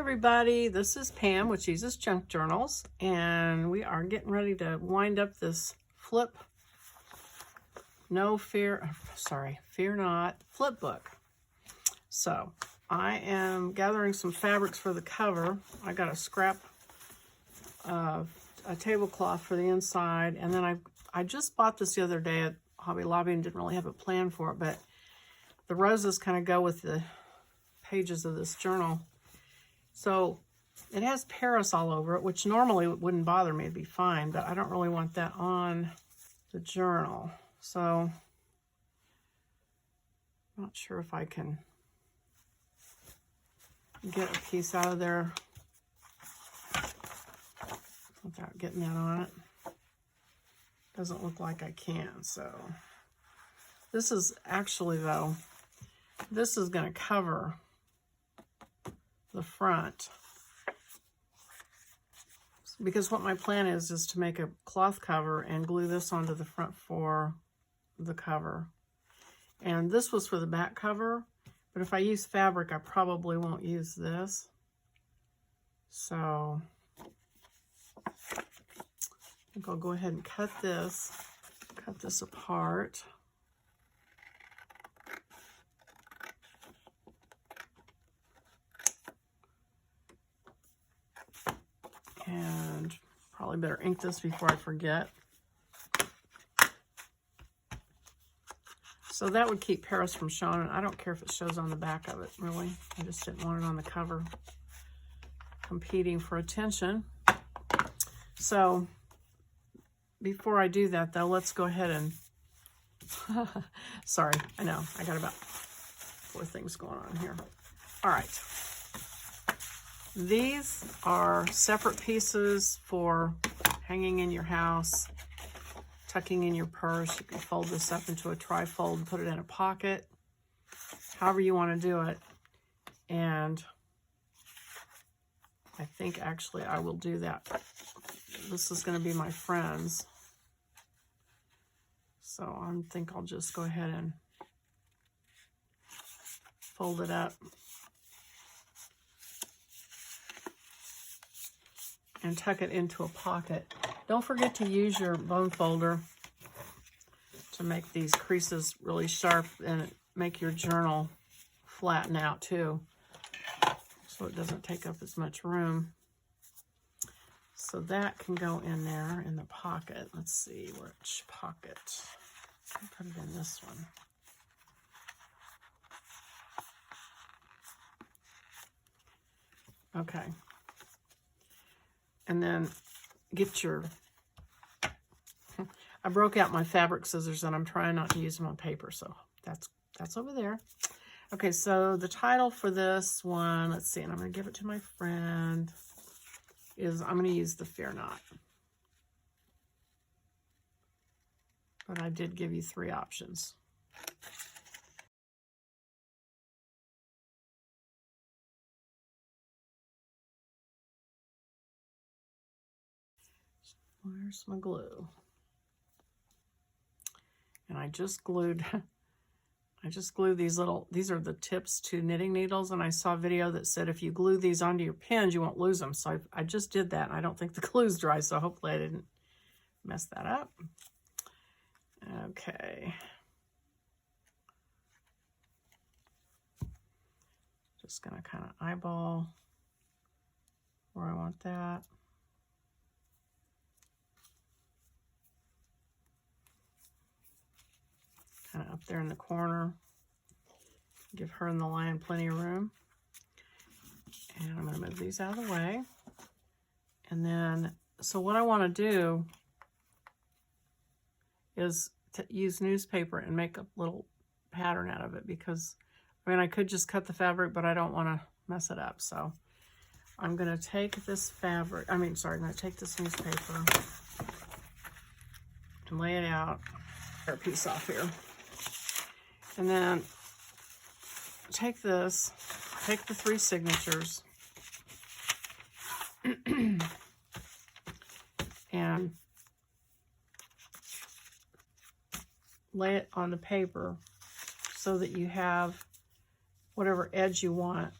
everybody, this is Pam with Jesusjunkjournals, and we are getting ready to wind up this Fear Not Flipbook. So I am gathering some fabrics for the cover. I got a scrap of a tablecloth for the inside, and then I just bought this the other day at Hobby Lobby and didn't really have a plan for it, but the roses kind of go with the pages of this journal. So it has Paris all over it, which normally wouldn't bother me, it'd be fine, but I don't really want that on the journal. So I'm not sure if I can get a piece out of there without getting that on it. Doesn't look like I can. So this is actually, though, this is going to cover the front, because what my plan is to make a cloth cover and glue this onto the front for the cover. And this was for the back cover, but if I use fabric, I probably won't use this. So I think I'll go ahead and cut this apart. And probably better ink this before I forget. So that would keep Paris from showing, and I don't care if it shows on the back of it, really. I just didn't want it on the cover, competing for attention. So before I do that, though, let's go ahead and, sorry, I know, I got about 4 things going on here. All right. These are separate pieces for hanging in your house, tucking in your purse. You can fold this up into a trifold and put it in a pocket, however you want to do it. And I think actually I will do that. This is going to be my friend's. So I think I'll just go ahead and fold it up and tuck it into a pocket. Don't forget to use your bone folder to make these creases really sharp and make your journal flatten out too, so it doesn't take up as much room. So that can go in there in the pocket. Let's see, which pocket? I'll put it in this one. Okay. And then get your, I broke out my fabric scissors and I'm trying not to use them on paper, so that's over there. Okay, so the title for this one, let's see, and I'm going to give it to my friend, is I'm going to use the Fear Not. But I did give you 3 options. Where's my glue? And I just glued these these are the tips to knitting needles, and I saw a video that said if you glue these onto your pins, you won't lose them. So I just did that, and I don't think the glue's dry, so hopefully I didn't mess that up. Okay. Just gonna kind of eyeball where I want that. Kind of up there in the corner. Give her and the lion plenty of room. And I'm going to move these out of the way. And then, so what I want to do is to use newspaper and make a little pattern out of it, because, I mean, I could just cut the fabric, but I don't want to mess it up. So I'm going to take this fabric, I'm going to take this newspaper and lay it out. Tear a piece off here. And then take this, take the 3 signatures, and lay it on the paper so that you have whatever edge you want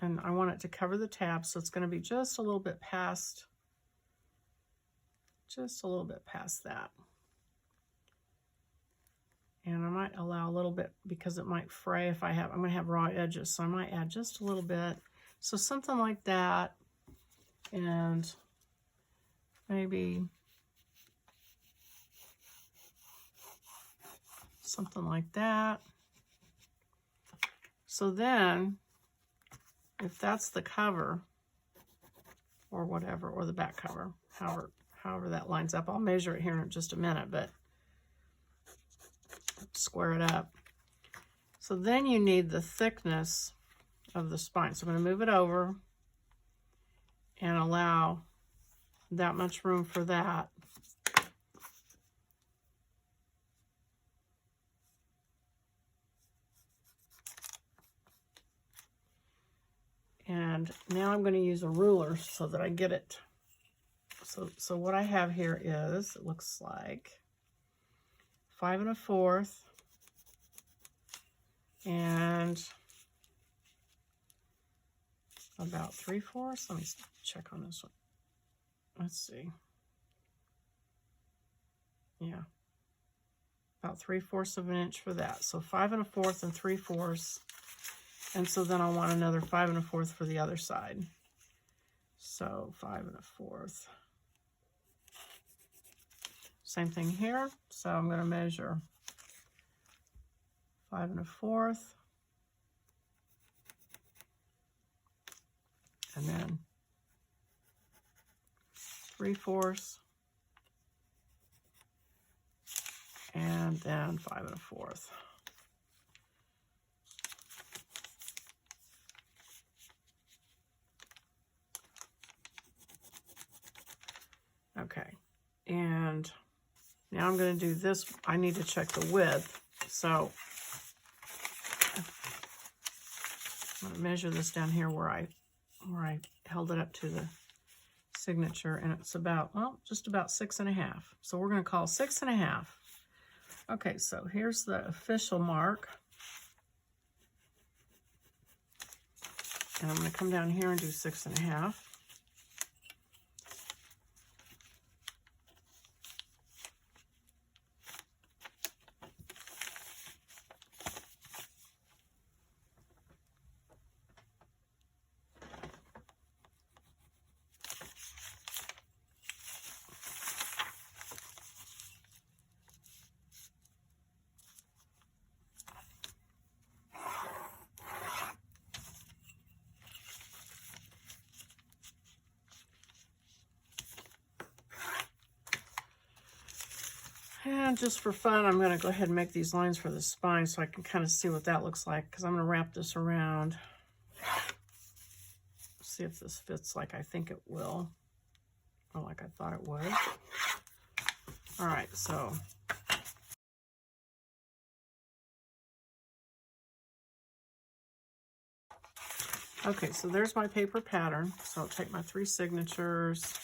and I want it to cover the tab, so it's going to be just a little bit past, that. And I might allow a little bit because it might fray if I'm going to have raw edges, so I might add just a little bit. So something like that, and maybe something like that. So then, if that's the cover, or whatever, or the back cover, however that lines up, I'll measure it here in just a minute, but square it up. So then you need the thickness of the spine. So I'm going to move it over and allow that much room for that. And now I'm going to use a ruler so that I get it. So what I have here is, it looks like 5 1/4 and about 3/4. Let me check on this one. Let's see. Yeah, about 3/4 of an inch for that. So 5 1/4 and 3/4. And so then I want another 5 1/4 for the other side. So 5 1/4. Same thing here. So I'm going to measure 5 1/4. And then 3/4. And then 5 1/4. Okay, and now I'm going to do this. I need to check the width, so I'm going to measure this down here where I held it up to the signature, and it's about, well, just about 6 1/2. So we're going to call 6 1/2. Okay, so here's the official mark, and I'm going to come down here and do 6 1/2. And just for fun, I'm going to go ahead and make these lines for the spine so I can kind of see what that looks like, because I'm going to wrap this around. See if this fits like I think it will, or like I thought it would. All right, so okay, so there's my paper pattern. So I'll take my 3 signatures.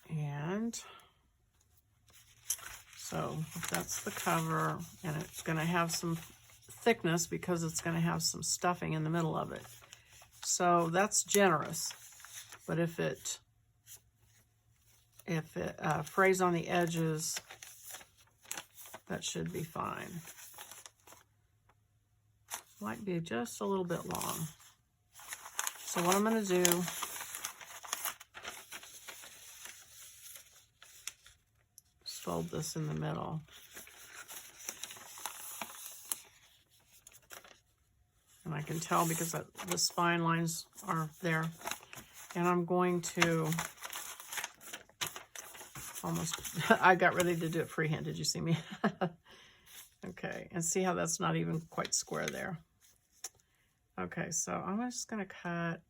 And so that's the cover, and it's going to have some thickness because it's going to have some stuffing in the middle of it. So that's generous, but if it frays on the edges, that should be fine. Might be just a little bit long. So what I'm going to do is fold this in the middle. And I can tell because the spine lines are there. And I'm going to almost, I got ready to do it freehand. Did you see me? Okay, and see how that's not even quite square there. Okay, so I'm just going to cut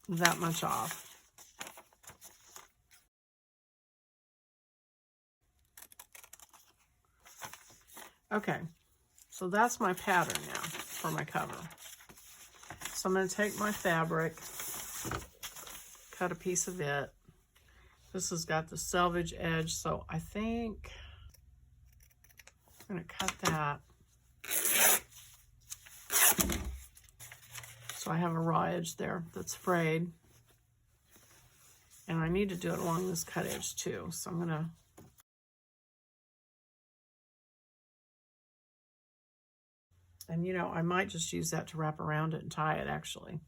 that much off. Okay, so that's my pattern now for my cover. So I'm going to take my fabric, cut a piece of it. This has got the selvage edge, so I think I'm going to cut that. So I have a raw edge there that's frayed. And I need to do it along this cut edge too. So I'm going to and you know, I might just use that to wrap around it and tie it actually.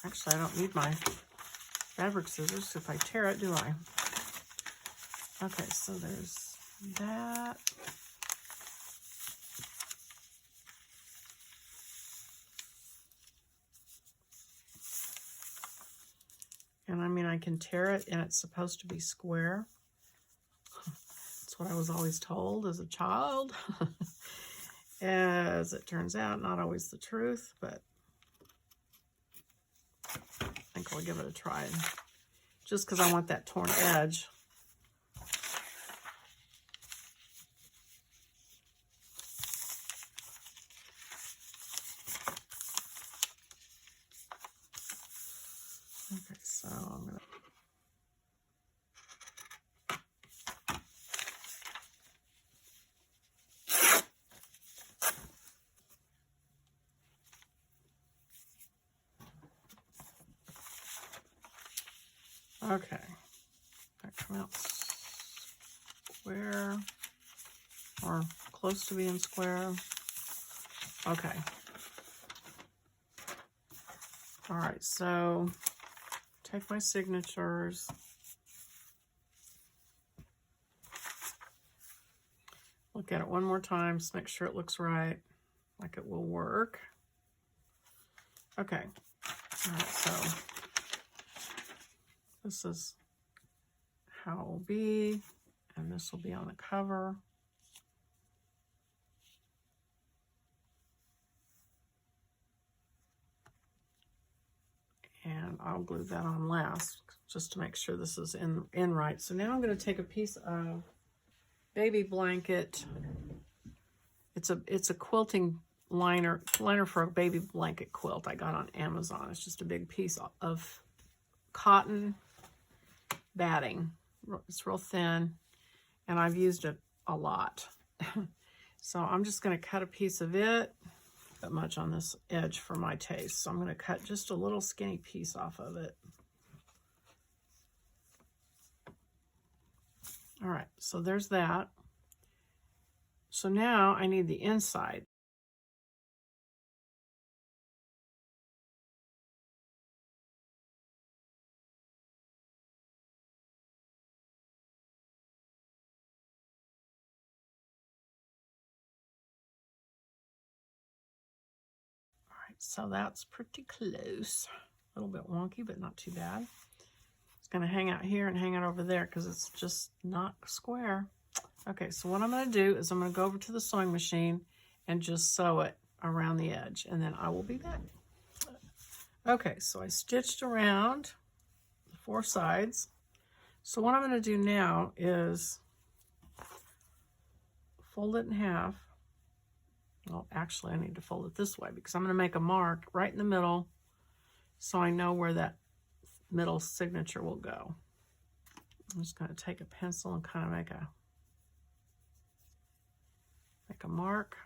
Actually, I don't need my fabric scissors if I tear it, do I? Okay, so there's that. And I mean, I can tear it and it's supposed to be square. That's what I was always told as a child. As it turns out, not always the truth, but I think I'll give it a try. Just because I want that torn edge. Okay, so I'm going to... Okay, that come out square or close to being square. Okay. All right, so take my signatures. Look at it one more time, just make sure it looks right, like it will work. Okay, all right, so this is how it will be, and this will be on the cover. And I'll glue that on last, just to make sure this is in right. So now I'm going to take a piece of baby blanket. It's a quilting liner for a baby blanket quilt I got on Amazon. It's just a big piece of cotton batting. It's real thin, and I've used it a lot. So I'm just going to cut a piece of it. That much on this edge for my taste. So I'm going to cut just a little skinny piece off of it. All right, so there's that. So now I need the inside. So that's pretty close. A little bit wonky, but not too bad. It's going to hang out here and hang out over there because it's just not square. Okay, so what I'm going to do is I'm going to go over to the sewing machine and just sew it around the edge, and then I will be back. Okay, so I stitched around the 4 sides. So what I'm going to do now is fold it in half. Well, actually, I need to fold it this way because I'm going to make a mark right in the middle so I know where that middle signature will go. I'm just going to take a pencil and kind of make a mark.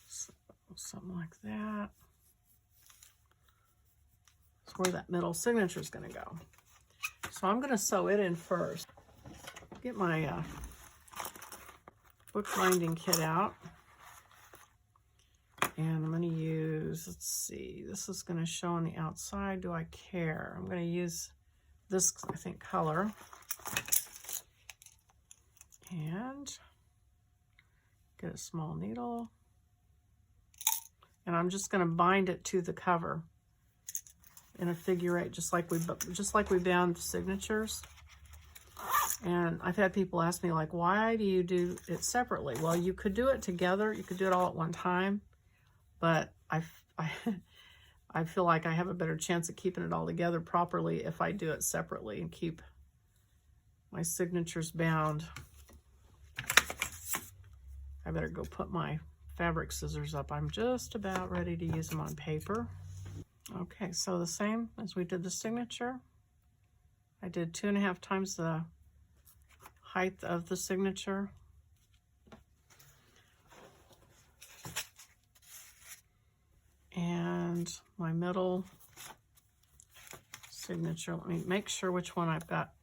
So, something like that. That's where that middle signature is going to go. So I'm going to sew it in first. Get my book binding kit out. And I'm going to use, let's see, this is going to show on the outside. Do I care? I'm going to use this, I think, color. And get a small needle. And I'm just going to bind it to the cover in a figure 8, just like we bound the signatures. And I've had people ask me, like, why do you do it separately? Well, you could do it together. You could do it all at one time. But I feel like I have a better chance of keeping it all together properly if I do it separately and keep my signatures bound. I better go put my fabric scissors up. I'm just about ready to use them on paper. Okay, so the same as we did the signature. I did 2.5 times the height of the signature. And my middle signature, let me make sure which one I've got,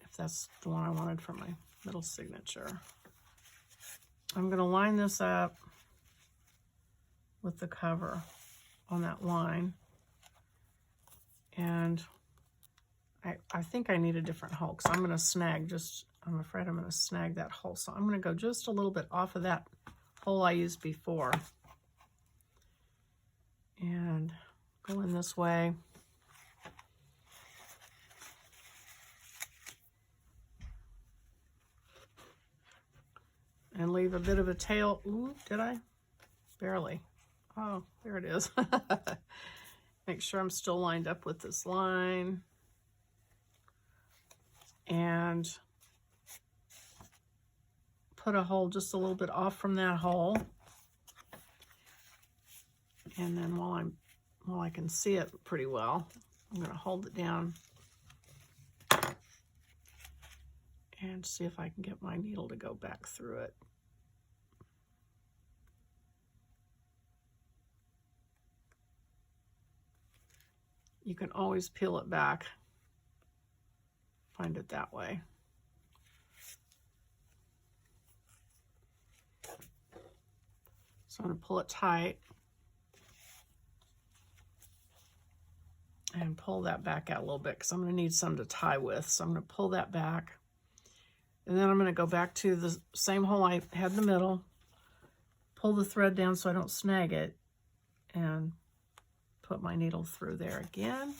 if that's the one I wanted for my middle signature. I'm going to line this up with the cover on that line. And I think I need a different hole because I'm going to snag I'm afraid I'm going to snag that hole. So I'm going to go just a little bit off of that hole I used before. And go in this way. And leave a bit of a tail. Ooh, did I? Barely. Oh, there it is. Make sure I'm still lined up with this line. And put a hole just a little bit off from that hole. And then while I can see it pretty well, I'm going to hold it down and see if I can get my needle to go back through it. You can always peel it back. Find it that way. So I'm going to pull it tight and pull that back out a little bit because I'm going to need some to tie with. So I'm going to pull that back. And then I'm going to go back to the same hole I had in the middle, pull the thread down so I don't snag it, and put my needle through there again.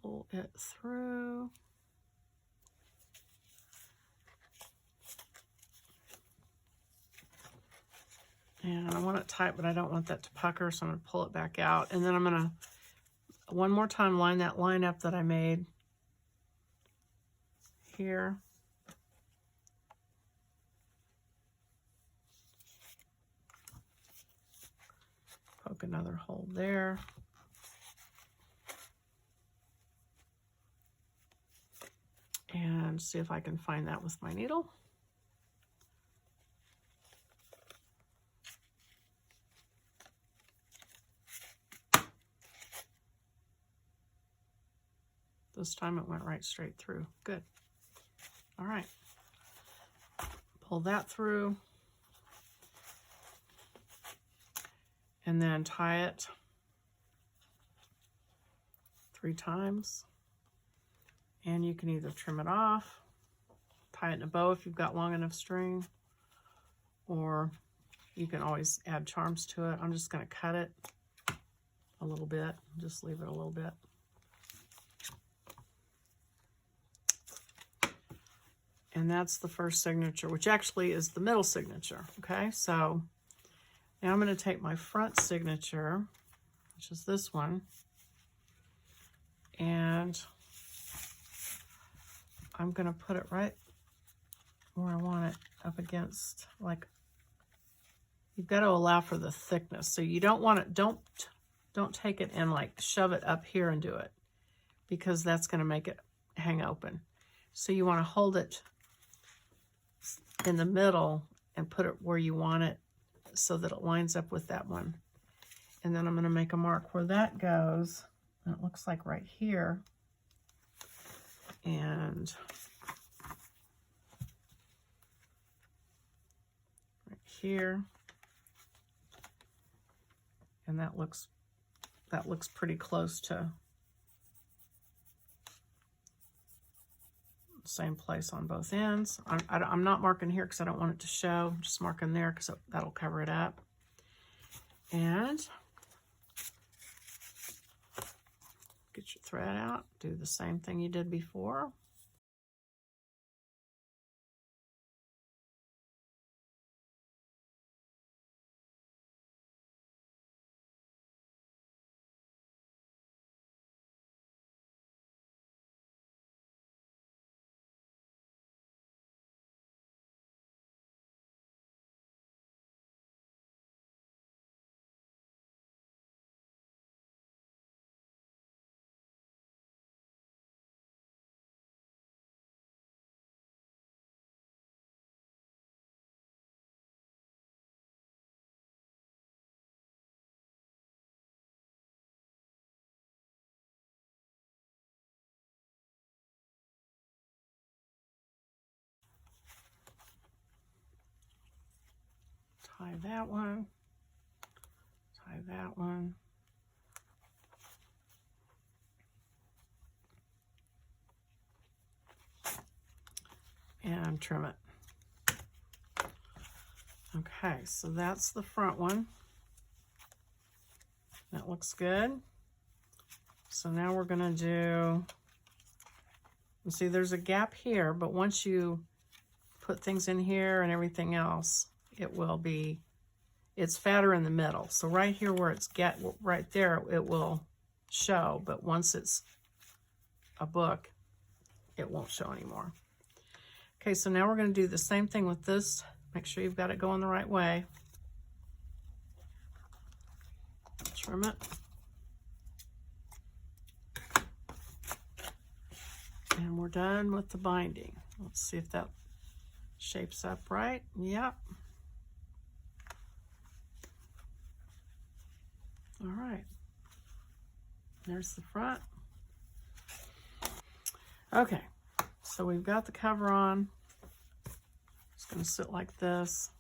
Pull it through. And I want it tight, but I don't want that to pucker, so I'm going to pull it back out. And then I'm going to, one more time, line that line up that I made here. Poke another hole there. And see if I can find that with my needle. This time it went right straight through. Good. All right. Pull that through. And then tie it 3 times. And you can either trim it off, tie it in a bow if you've got long enough string, or you can always add charms to it. I'm just going to cut it a little bit, just leave it a little bit. And that's the first signature, which actually is the middle signature, okay? So now I'm going to take my front signature, which is this one, and I'm going to put it right where I want it, up against, like, you've got to allow for the thickness. So you don't want it, don't take it and like shove it up here and do it, because that's going to make it hang open. So you want to hold it in the middle and put it where you want it so that it lines up with that one. And then I'm going to make a mark where that goes. And it looks like right here. And right here. And that looks pretty close to the same place on both ends. I'm not marking here because I don't want it to show. I'm just marking there because that'll cover it up. And get your thread out. Do the same thing you did before. tie that one, tie that one. And trim it. Okay, so that's the front one. That looks good. So now we're gonna do, you see there's a gap here, but once you put things in here and everything else, it will be, it's fatter in the middle. So right here where it's right there, it will show, but once it's a book, it won't show anymore. Okay, so now we're going to do the same thing with this. Make sure you've got it going the right way. Trim it. And we're done with the binding. Let's see if that shapes up right. Yep. All right. There's the front. Okay, so we've got the cover on. It's going to sit like this.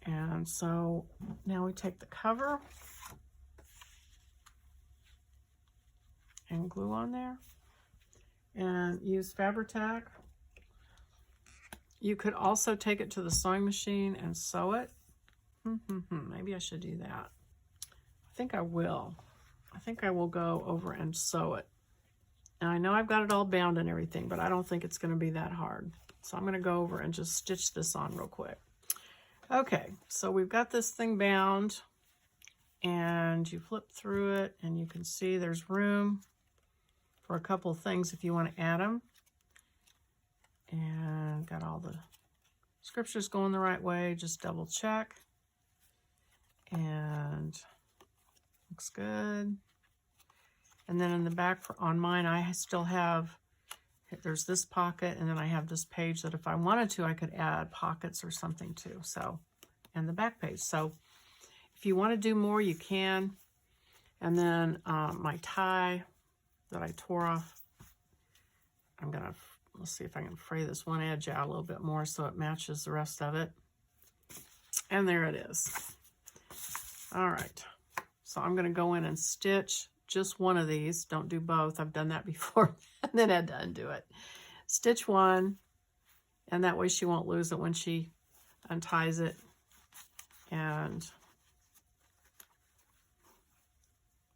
And so now we take the cover and glue on there and use Fabri-Tac. You could also take it to the sewing machine and sew it. Maybe I should do that. I think I will. I think I will go over and sew it. And I know I've got it all bound and everything, but I don't think it's going to be that hard. So I'm going to go over and just stitch this on real quick. Okay, so we've got this thing bound, and you flip through it, and you can see there's room for a couple of things if you want to add them. And got all the scriptures going the right way, just double check. And looks good. And then in the back on mine, I still have, there's this pocket, and then I have this page that if I wanted to, I could add pockets or something too. So, and the back page. So if you want to do more, you can. And then my tie that I tore off, I'm going to, let's see if I can fray this one edge out a little bit more so it matches the rest of it. And there it is. All right. So I'm going to go in and stitch just one of these. Don't do both. I've done that before and then had to undo it. Stitch one, and that way she won't lose it when she unties it. And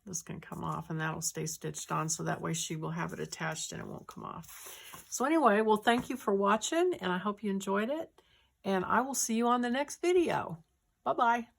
this can come off, and that'll stay stitched on, so that way she will have it attached and it won't come off. So anyway, well, thank you for watching, and I hope you enjoyed it, and I will see you on the next video. Bye-bye.